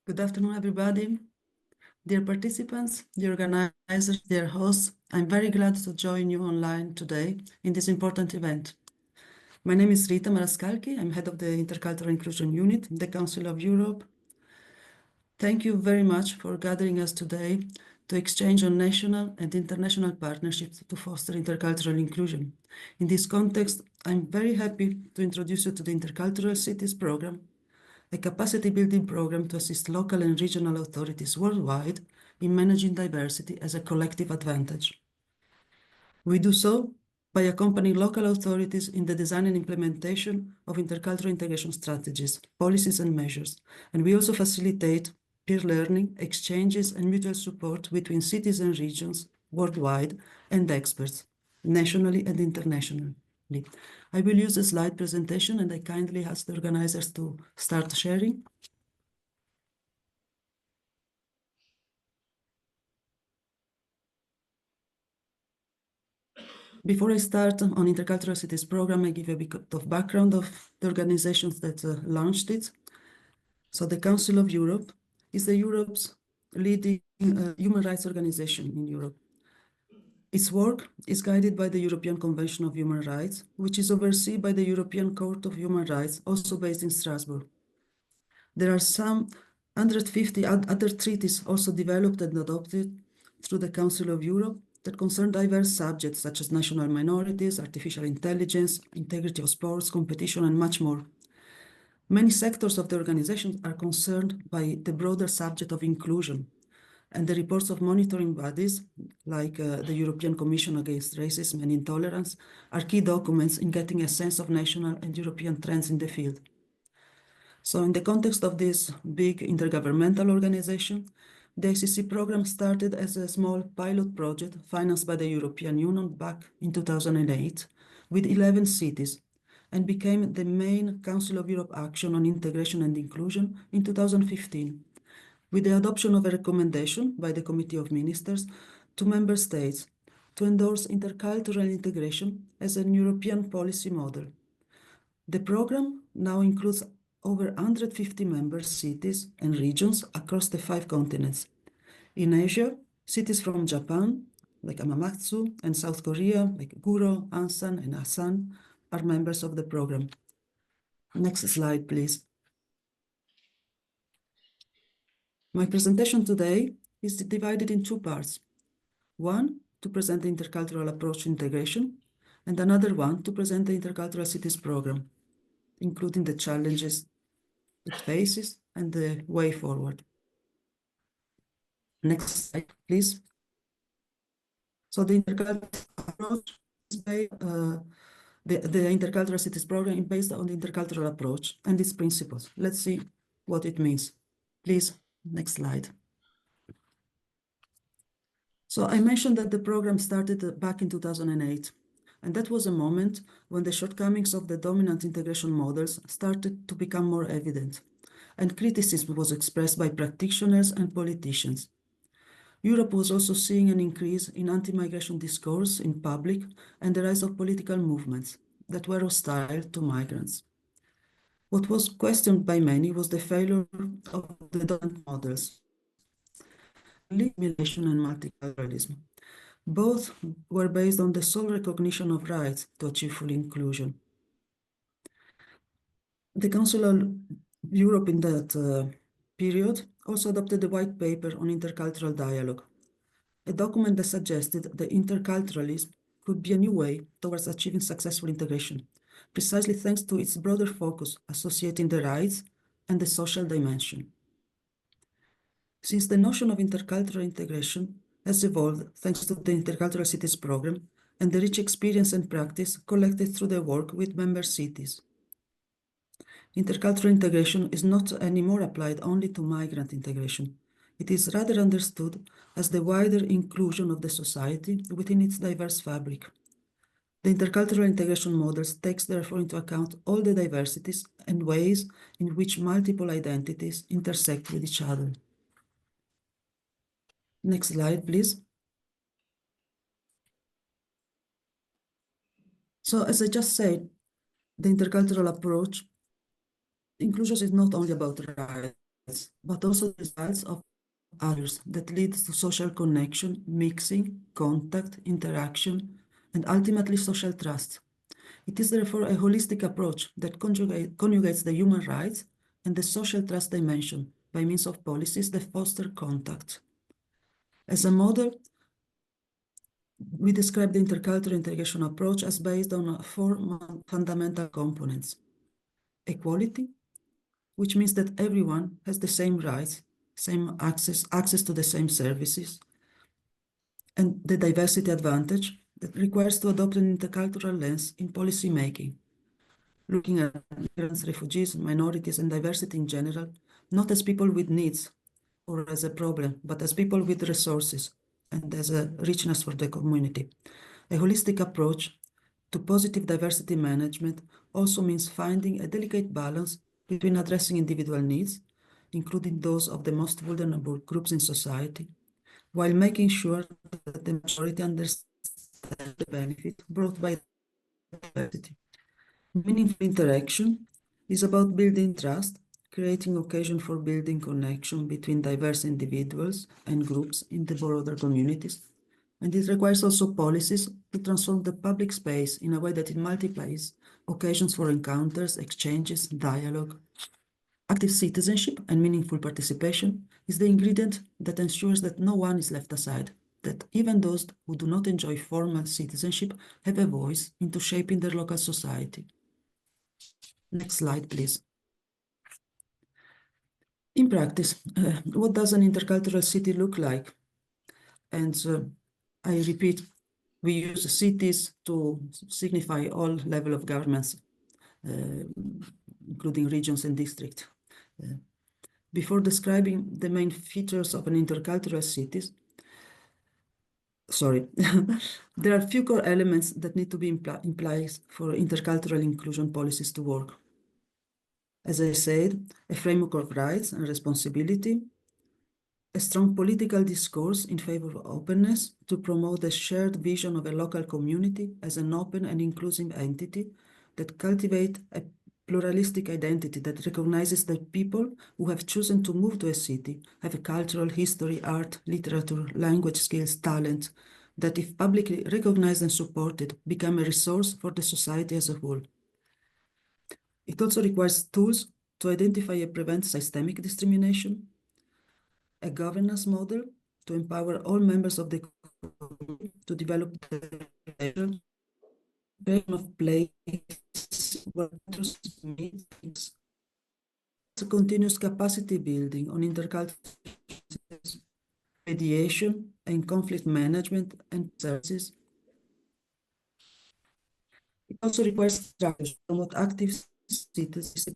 Good afternoon, everybody. Dear participants, dear organizers, dear hosts, I'm very glad to join you online today in this important event. My name is Rita MARASCALCHI. I'm head of the Intercultural Inclusion Unit, the Council of Europe. Thank you very much for gathering us today to exchange on national and international partnerships to foster intercultural inclusion. In this context, I'm very happy to introduce you to the Intercultural Cities Program, a capacity building program to assist local and regional authorities worldwide in managing diversity as a collective advantage. We do so by accompanying local authorities in the design and implementation of intercultural integration strategies, policies, and measures. And we also facilitate peer learning, exchanges, and mutual support between cities and regions worldwide and experts, nationally and internationally. I will use a slide presentation, and I kindly ask the organizers to start sharing. Before I start on Intercultural Cities Program, I give a bit of background of the organizations that launched it. So the Council of Europe is Europe's leading human rights organization in Europe. Its work is guided by the European Convention of Human Rights, which is overseen by the European Court of Human Rights, also based in Strasbourg. There are some 150 other treaties also developed and adopted through the Council of Europe that concern diverse subjects such as national minorities, artificial intelligence, integrity of sports, competition, and much more. Many sectors of the organization are concerned by the broader subject of inclusion, and the reports of monitoring bodies, like the European Commission Against Racism and Intolerance, are key documents in getting a sense of national and European trends in the field. So in the context of this big intergovernmental organization, the ICC program started as a small pilot project financed by the European Union back in 2008 with 11 cities, and became the main Council of Europe action on integration and inclusion in 2015. With the adoption of a recommendation by the Committee of Ministers to member states to endorse intercultural integration as an European policy model. The program now includes over 150 member cities and regions across the 5 continents. In Asia, cities from Japan, like Hamamatsu, and South Korea, like Guro, Ansan, and Asan, are members of the program. Next slide, please. My presentation today is divided in 2 parts. One, to present the intercultural approach to integration, and another one to present the Intercultural Cities Program, including the challenges it faces and the way forward. Next slide, please. So the intercultural approach is based, the Intercultural Cities Program is based on the intercultural approach and its principles. Let's see what it means. Please, next slide. So I mentioned that the program started back in 2008, and that was a moment when the shortcomings of the dominant integration models started to become more evident, and criticism was expressed by practitioners and politicians. Europe was also seeing an increase in anti-migration discourse in public and the rise of political movements that were hostile to migrants. What was questioned by many was the failure of the dominant models, assimilation and multiculturalism. Both were based on the sole recognition of rights to achieve full inclusion. The Council of Europe in that period also adopted the white paper on intercultural dialogue, a document that suggested that interculturalism could be a new way towards achieving successful integration, precisely thanks to its broader focus associating the rights and the social dimension. Since the notion of intercultural integration has evolved thanks to the Intercultural Cities Program and the rich experience and practice collected through the work with member cities. Intercultural integration is not anymore applied only to migrant integration. It is rather understood as the wider inclusion of the society within its diverse fabric. The intercultural integration models takes therefore into account all the diversities and ways in which multiple identities intersect with each other. Next slide, please. So as I just said, the intercultural approach, inclusion is not only about rights. but also the results of others that leads to social connection, mixing, contact, interaction, and ultimately social trust. It is therefore a holistic approach that conjugates the human rights and the social trust dimension by means of policies that foster contact. As a model, we describe the intercultural integration approach as based on four fundamental components. Equality, which means that everyone has the same rights, same access to the same services, and the diversity advantage that requires to adopt an intercultural lens in policy making, looking at migrants, refugees, minorities, and diversity in general, not as people with needs or as a problem, but as people with resources and as a richness for the community. A holistic approach to positive diversity management also means finding a delicate balance between addressing individual needs, including those of the most vulnerable groups in society, while making sure that the majority understands the benefit brought by diversity. Meaningful interaction is about building trust, creating occasion for building connection between diverse individuals and groups in the broader communities. And it requires also policies to transform the public space in a way that it multiplies occasions for encounters, exchanges, dialogue. Active citizenship and meaningful participation is the ingredient that ensures that no one is left aside, that even those who do not enjoy formal citizenship have a voice into shaping their local society. Next slide, please. In practice, what does an intercultural city look like? And I repeat, we use cities to signify all levels of governments, including regions and districts. Before describing the main features of an intercultural city, there are few core elements that need to be in place for intercultural inclusion policies to work. As I said, a framework of rights and responsibility, a strong political discourse in favor of openness to promote a shared vision of a local community as an open and inclusive entity that cultivates a pluralistic identity that recognizes that people who have chosen to move to a city have a cultural history, art, literature, language skills, talent, that if publicly recognized and supported, become a resource for the society as a whole. It also requires tools to identify and prevent systemic discrimination, a governance model to empower all members of the community to develop the of place where meetings, continuous capacity building on intercultural mediation and conflict management and services. It also requires structures to promote active citizen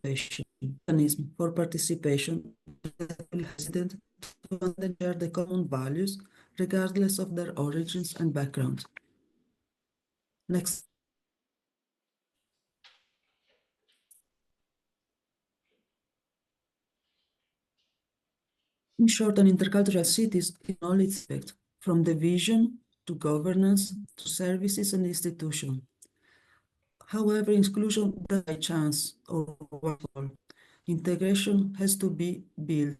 mechanism for participation that will hesitate to share the common values regardless of their origins and background. Next. In short, an intercultural city is in all its aspects, from the vision to governance to services and institutions. However, inclusion doesn't by chance or one. Integration has to be built,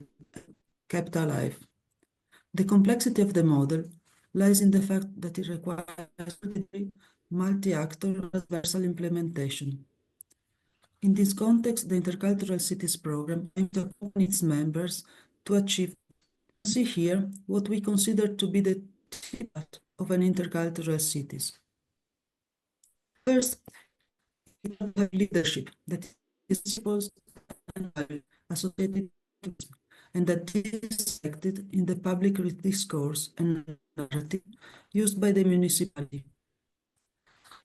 kept alive. The complexity of the model lies in the fact that it requires multi-actor transversal implementation. In this context, the Intercultural Cities Program aims to accompany its members to achieve. See here what we consider to be the part of an intercultural cities. First, we have leadership that is supposed and associated to, and that is reflected in the public discourse and narrative used by the municipality.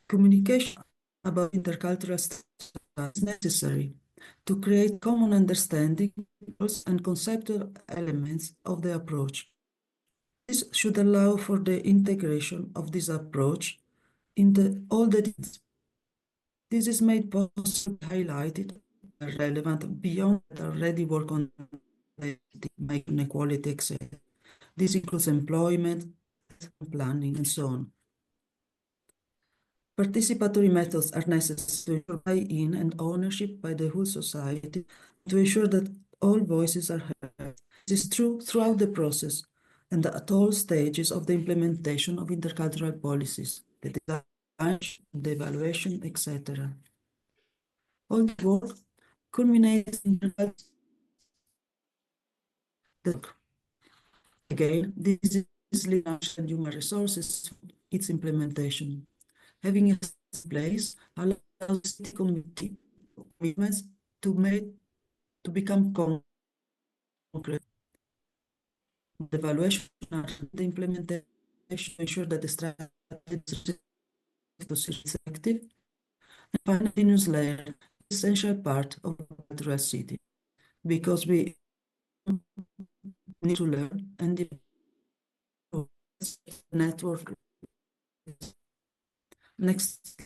Communication about intercultural is necessary to create common understanding and conceptual elements of the approach. This should allow for the integration of this approach in all the details. This is made possible, highlighted, relevant beyond the already work on inequality, etc. This includes employment, planning, and so on. Participatory methods are necessary to buy-in and ownership by the whole society to ensure that all voices are heard. This is true throughout the process and at all stages of the implementation of intercultural policies, the design, the evaluation, etc. All the work culminates in the again, this is launched and human resources, its implementation. Having a place allows the community commitments to become concrete. The evaluation and the implementation ensure that the strategy is effective. And finally, continuous layer is an essential part of the cultural city because we need to learn and develop network. Next.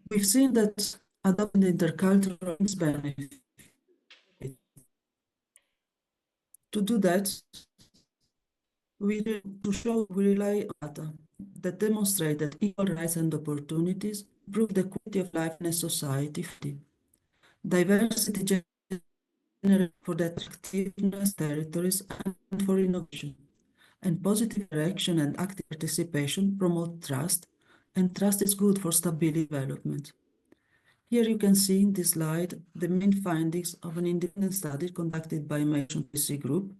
We've seen that adopting the intercultural is benefit. To do that, we rely on data that demonstrate that equal rights and opportunities improve the quality of life in a society. Diversity generates for the attractiveness territories and for innovation. And positive direction and active participation promote trust, and trust is good for stability development. Here you can see in this slide the main findings of an independent study conducted by Migration Policy Group,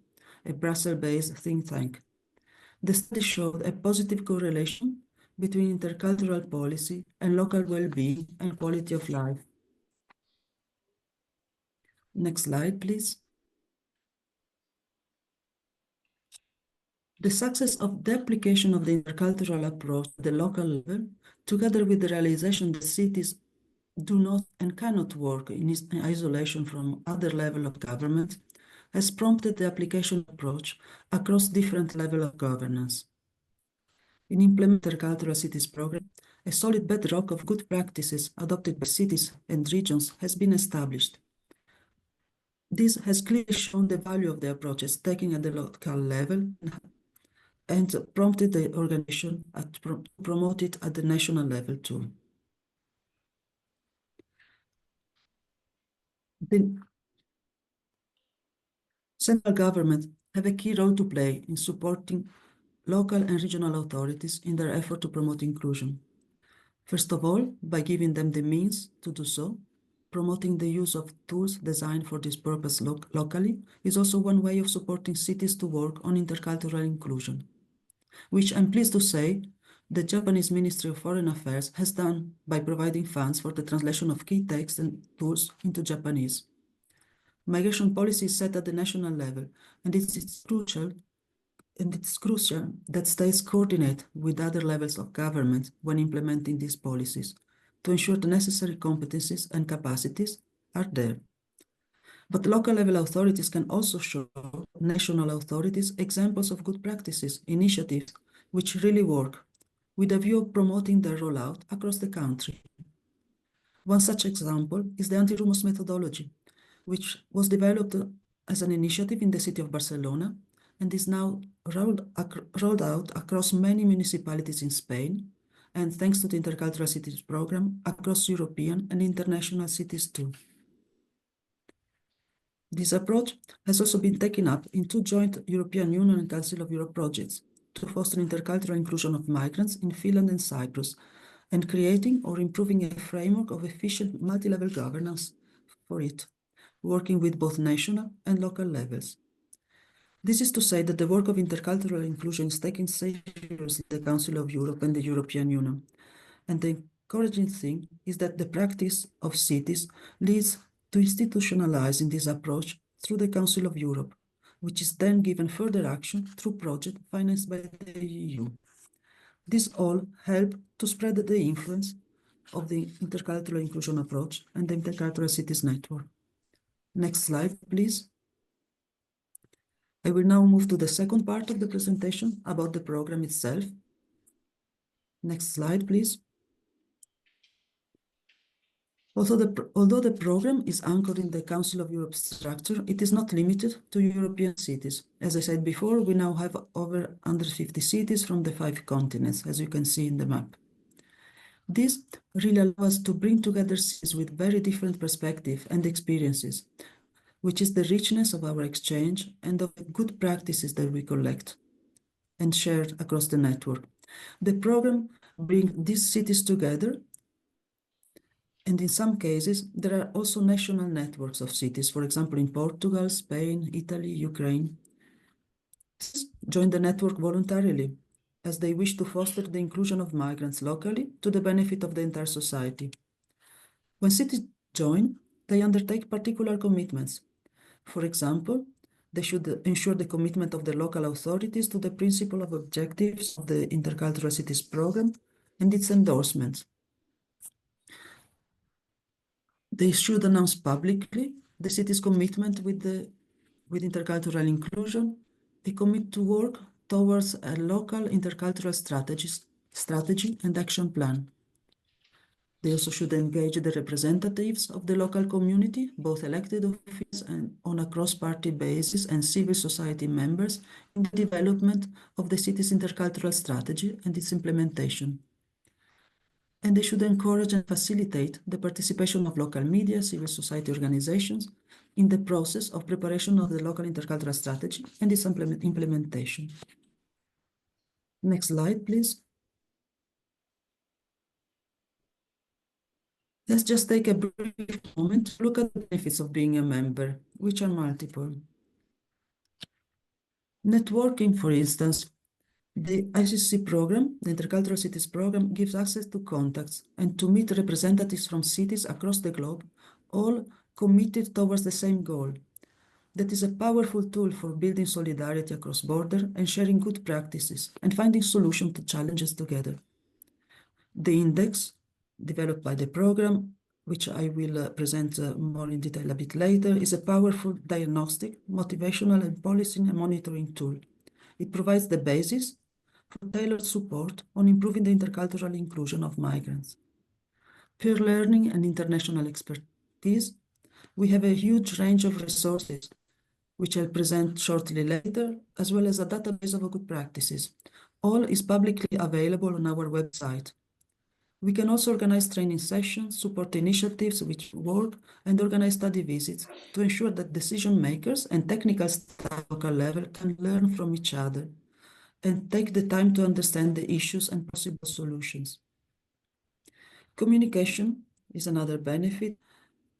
a Brussels-based think tank. The study showed a positive correlation between intercultural policy and local well-being and quality of life. Next slide, please. The success of the application of the intercultural approach at the local level, together with the realization that cities do not and cannot work in isolation from other levels of government, has prompted the application approach across different levels of governance. In implementing the Intercultural Cities program, a solid bedrock of good practices adopted by cities and regions has been established. This has clearly shown the value of the approaches taken at the local level and prompted the organization to promote it at the national level too. The central government have a key role to play in supporting local and regional authorities in their effort to promote inclusion. First of all, by giving them the means to do so, promoting the use of tools designed for this purpose locally is also one way of supporting cities to work on intercultural inclusion, which I'm pleased to say the Japanese Ministry of Foreign Affairs has done by providing funds for the translation of key texts and tools into Japanese. Migration policy is set at the national level, and it's crucial that states coordinate with other levels of government when implementing these policies to ensure the necessary competencies and capacities are there. But local level authorities can also show national authorities examples of good practices, initiatives which really work, with a view of promoting their rollout across the country. One such example is the anti-rumors methodology, which was developed as an initiative in the city of Barcelona and is now rolled out across many municipalities in Spain, and thanks to the Intercultural Cities program, across European and international cities too. This approach has also been taken up in two joint European Union and Council of Europe projects to foster intercultural inclusion of migrants in Finland and Cyprus, and creating or improving a framework of efficient multi-level governance for it, working with both national and local levels. This is to say that the work of intercultural inclusion is taken seriously in the Council of Europe and the European Union. And the encouraging thing is that the practice of cities leads to institutionalizing this approach through the Council of Europe, which is then given further action through projects financed by the EU. This all help to spread the influence of the intercultural inclusion approach and the Intercultural Cities Network. Next slide, please. I will now move to the second part of the presentation about the program itself. Next slide, please. Although the program is anchored in the Council of Europe structure, it is not limited to European cities. As I said before, we now have over 150 cities from the 5 continents, as you can see in the map. This really allows us to bring together cities with very different perspectives and experiences, which is the richness of our exchange and of the good practices that we collect and share across the network. The program brings these cities together, and in some cases, there are also national networks of cities, for example, in Portugal, Spain, Italy, Ukraine. Join the network voluntarily, as they wish to foster the inclusion of migrants locally to the benefit of the entire society. When cities join, they undertake particular commitments. For example, they should ensure the commitment of the local authorities to the principle of objectives of the Intercultural Cities Program and its endorsements. They should announce publicly the city's commitment with intercultural inclusion. They commit to work towards a local intercultural strategy and action plan. They also should engage the representatives of the local community, both elected officials and on a cross-party basis, and civil society members in the development of the city's intercultural strategy and its implementation. And they should encourage and facilitate the participation of local media, civil society organizations in the process of preparation of the local intercultural strategy and its implementation. Next slide, please. Let's just take a brief moment to look at the benefits of being a member, which are multiple. Networking, for instance, the ICC program, the Intercultural Cities Program, gives access to contacts and to meet representatives from cities across the globe, all committed towards the same goal. That is a powerful tool for building solidarity across borders and sharing good practices and finding solutions to challenges together. The index, developed by the program, which I will present more in detail a bit later, is a powerful diagnostic, motivational, and policy and monitoring tool. It provides the basis for tailored support on improving the intercultural inclusion of migrants. Peer learning and international expertise, we have a huge range of resources, which I'll present shortly later, as well as a database of good practices. All is publicly available on our website. We can also organize training sessions, support initiatives which work, and organize study visits to ensure that decision makers and technical staff at local level can learn from each other and take the time to understand the issues and possible solutions. Communication is another benefit,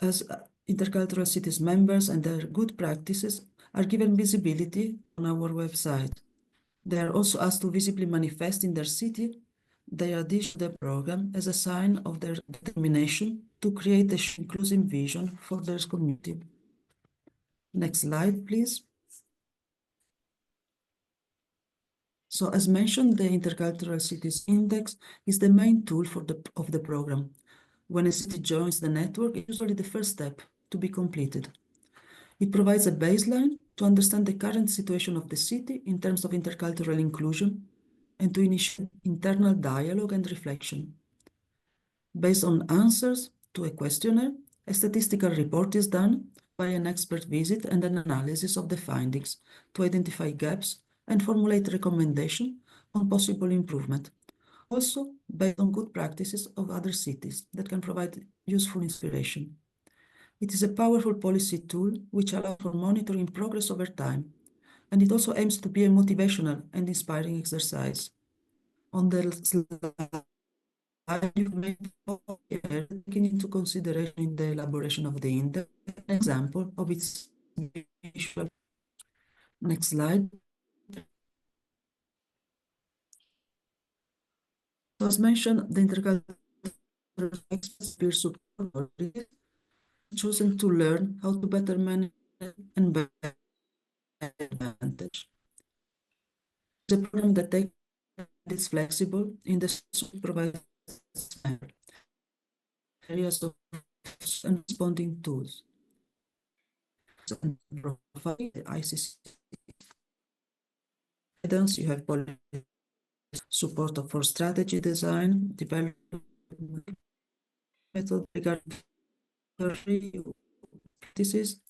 as intercultural cities members and their good practices are given visibility on our website. They are also asked to visibly manifest in their city their addition to the program as a sign of their determination to create an inclusive vision for their community. Next slide, please. So as mentioned, the Intercultural Cities Index is the main tool of the program. When a city joins the network, it's usually the first step to be completed. It provides a baseline to understand the current situation of the city in terms of intercultural inclusion and to initiate internal dialogue and reflection. Based on answers to a questionnaire, a statistical report is done by an expert visit and an analysis of the findings to identify gaps and formulate recommendations on possible improvement. Also, based on good practices of other cities that can provide useful inspiration. It is a powerful policy tool which allows for monitoring progress over time, and it also aims to be a motivational and inspiring exercise. On the slide, you've made taken into consideration in the elaboration of the index, an example of its visual. Next slide. As mentioned, the intercultural peer support is chosen to learn how to better manage and better advantage. The program that is flexible in the supervised areas of and responding tools. And provide the ICC guidance. You have policy support for strategy design, development method regarding practices,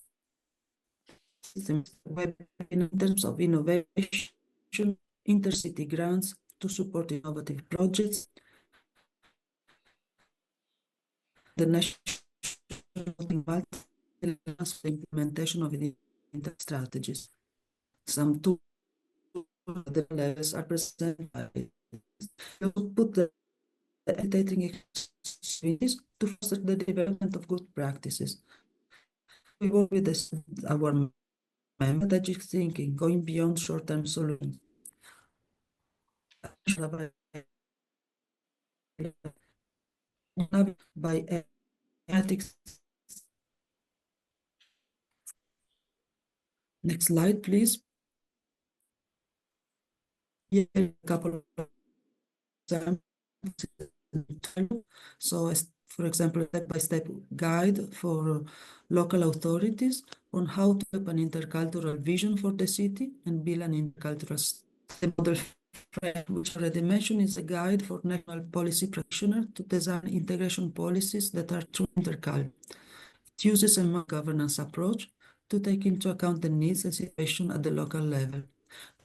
in terms of innovation, intercity grants to support innovative projects, the national implementation of the strategies. Some tools at the levels are presented by put the educating experiences to foster the development of good practices. We work with our strategic thinking, going beyond short-term solutions. By ethics. Next slide, please. Here a couple of examples. So, for example, a step-by-step guide for local authorities on how to have an intercultural vision for the city and build an intercultural model framework, which already mentioned, is a guide for national policy practitioners to design integration policies that are true intercultural. It uses a governance approach to take into account the needs and situation at the local level.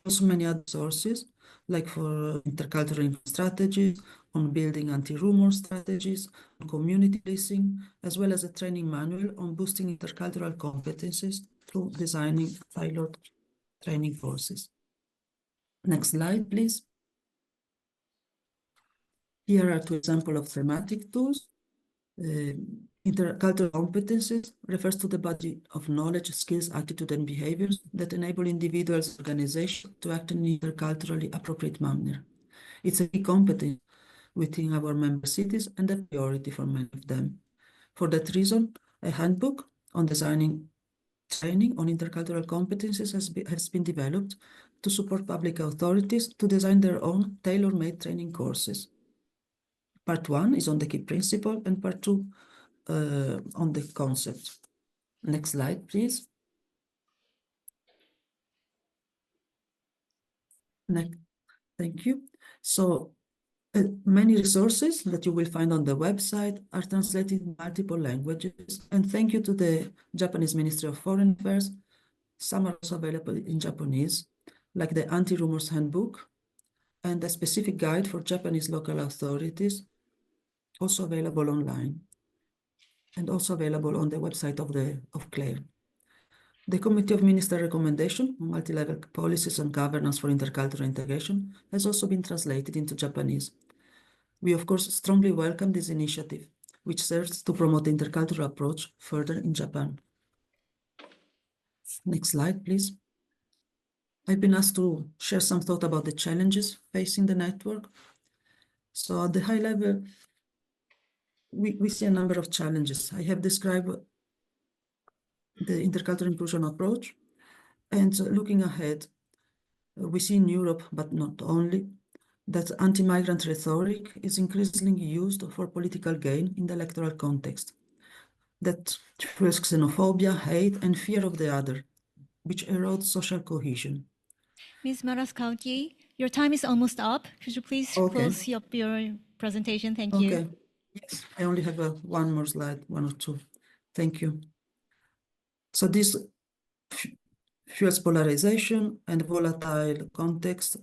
Also many other sources, like for intercultural strategies, on building anti-rumor strategies, on community policing, as well as a training manual on boosting intercultural competencies through designing tailored training courses. Next slide, please. Here are two examples of thematic tools. Intercultural competencies refers to the body of knowledge, skills, attitude, and behaviors that enable individuals, organizations to act in an interculturally appropriate manner. It's a key competence within our member cities and a priority for many of them. For that reason, a handbook on designing training on intercultural competencies has been developed to support public authorities to design their own tailor-made training courses. Part 1 is on the key principle and part 2 on the concept. Next slide, please. Next, thank you. So many resources that you will find on the website are translated in multiple languages. And thank you to the Japanese Ministry of Foreign Affairs. Some are also available in Japanese, like the Anti-Rumors Handbook and a specific guide for Japanese local authorities, also available online and also available on the website of CLAIR. The Committee of Ministers recommendation on multi-level policies and governance for intercultural integration has also been translated into Japanese. We, of course, strongly welcome this initiative, which serves to promote the intercultural approach further in Japan. Next slide, please. I've been asked to share some thought about the challenges facing the network. So at the high level, we see a number of challenges. I have described the intercultural inclusion approach, and looking ahead, we see in Europe, but not only, that anti-migrant rhetoric is increasingly used for political gain in the electoral context. That fuels xenophobia, hate, and fear of the other, which erodes social cohesion. Ms. MARASCALCHI, your time is almost up. Could you please close up your presentation? Thank you. Okay. Yes, I only have one more slide, one or two. Thank you. So this fuels polarization and volatile context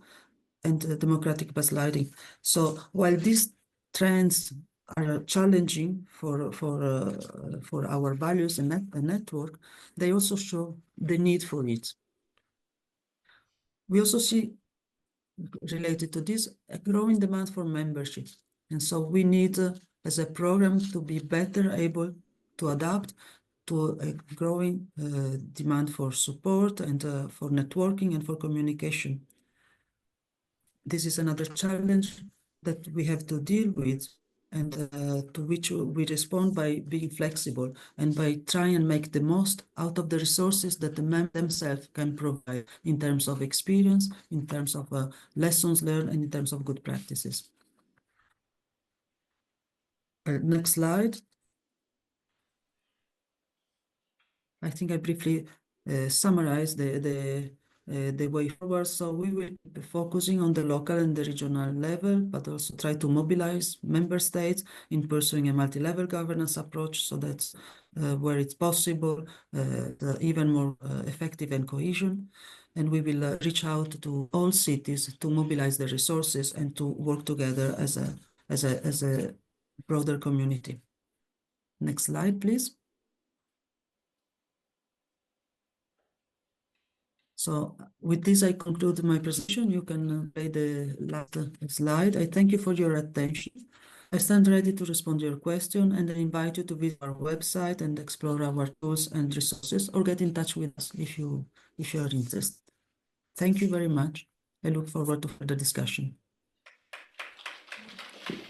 and democratic backsliding. So while these trends are challenging for our values and network, they also show the need for it. We also see, related to this, a growing demand for membership. And so we need, as a program, to be better able to adapt to a growing demand for support and for networking and for communication. This is another challenge that we have to deal with, and to which we respond by being flexible and by trying and make the most out of the resources that the members themselves can provide in terms of experience, in terms of lessons learned, and in terms of good practices. Next slide. I think I briefly summarize the way forward. So we will be focusing on the local and the regional level, but also try to mobilize member states in pursuing a multi-level governance approach, so that's where it's possible, even more effective and cohesion. And we will reach out to all cities to mobilize the resources and to work together as a broader community. Next slide, please. So with this, I conclude my presentation. You can play the last slide. I thank you for your attention. I stand ready to respond to your question, and I invite you to visit our website and explore our tools and resources, or get in touch with us if you are interested. Thank you very much. I look forward to further discussion.